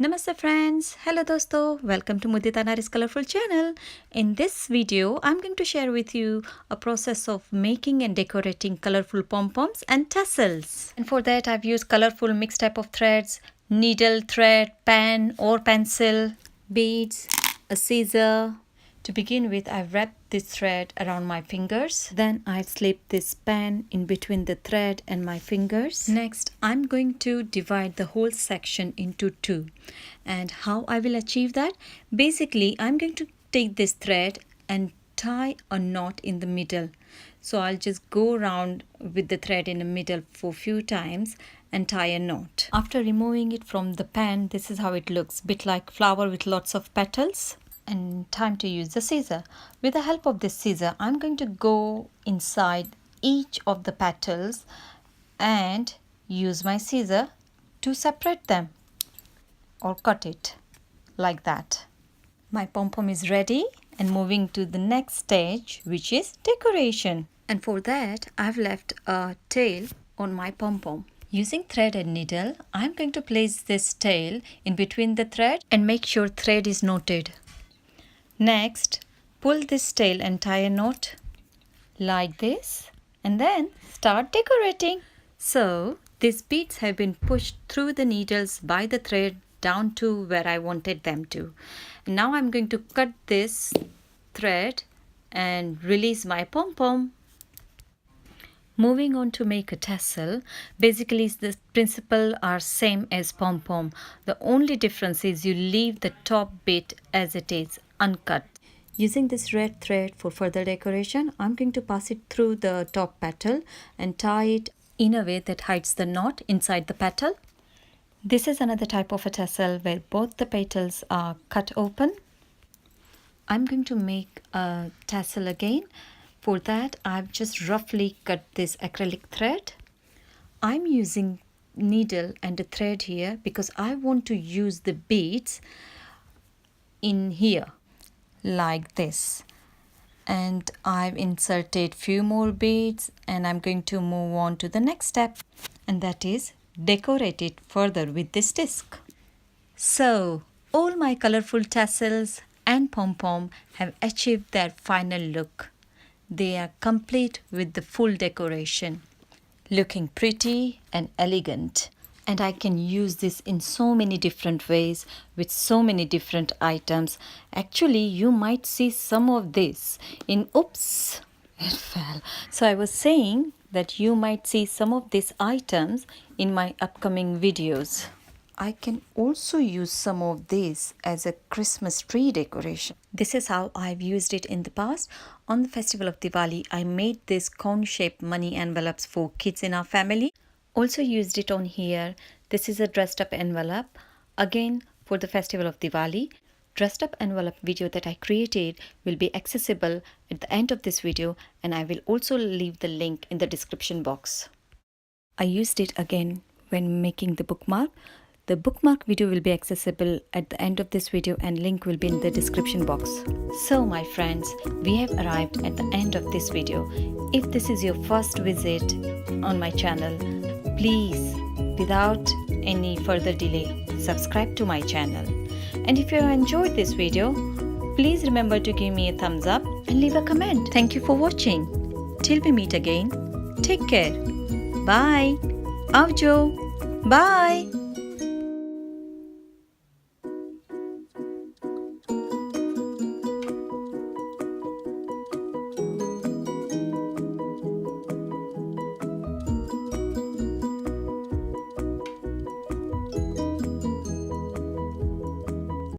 Namaste friends, hello Dosto, welcome to Mudita Nari's Colourful channel. In this video, I'm going to share with you a process of making and decorating colourful pom-poms and tassels. And for that I've used colourful mixed type of threads, needle, thread, pen or pencil, beads, a scissor. To begin with, I've wrapped this thread around my fingers. Then I've slipped this pen in between the thread and my fingers. Next, I'm going to divide the whole section into two. And how I will achieve that? Basically, I'm going to take this thread and tie a knot in the middle. So I'll just go around with the thread in the middle for a few times and tie a knot. After removing it from the pen, this is how it looks. Bit like flower with lots of petals. And time to use the scissor. With the help of this scissor, I'm going to go inside each of the petals and use my scissor to separate them or cut it like that. My pom-pom is ready and moving to the next stage, which is decoration. And for that, I've left a tail on my pom-pom. Using thread and needle, I'm going to place this tail in between the thread and make sure thread is knotted. Next, pull this tail and tie a knot like this and then start decorating. So, these beads have been pushed through the needles by the thread down to where I wanted them to. Now I'm going to cut this thread and release my pom-pom. Moving on to make a tassel, basically the principle are same as pom-pom. The only difference is you leave the top bit as it is, uncut. Using this red thread for further decoration, I'm going to pass it through the top petal and tie it in a way that hides the knot inside the petal. This is another type of a tassel where both the petals are cut open. I'm going to make a tassel again. For that, I've just roughly cut this acrylic thread. I'm using needle and a thread here because I want to use the beads in here like this. And I've inserted few more beads and I'm going to move on to the next step, and that is decorate it further with this disc. So, all my colorful tassels and pom-pom have achieved their final look. They are complete with the full decoration, looking pretty and elegant. And I can use this in so many different ways with so many different items. Actually, you might see some of this in, oops, it fell. So I was saying that you might see some of these items in my upcoming videos. I can also use some of this as a Christmas tree decoration. This is how I've used it in the past. On the festival of Diwali, I made these cone-shaped money envelopes for kids in our family. Also used it on here. This is a dressed up envelope. Again, for the festival of Diwali. Dressed up envelope video that I created will be accessible at the end of this video, and I will also leave the link in the description box. I used it again when making the bookmark. The bookmark video will be accessible at the end of this video and link will be in the description box. So my friends, we have arrived at the end of this video. If this is your first visit on my channel, please, without any further delay, subscribe to my channel. And if you enjoyed this video, please remember to give me a thumbs up and leave a comment. Thank you for watching. Till we meet again, take care. Bye. Avjo. Bye.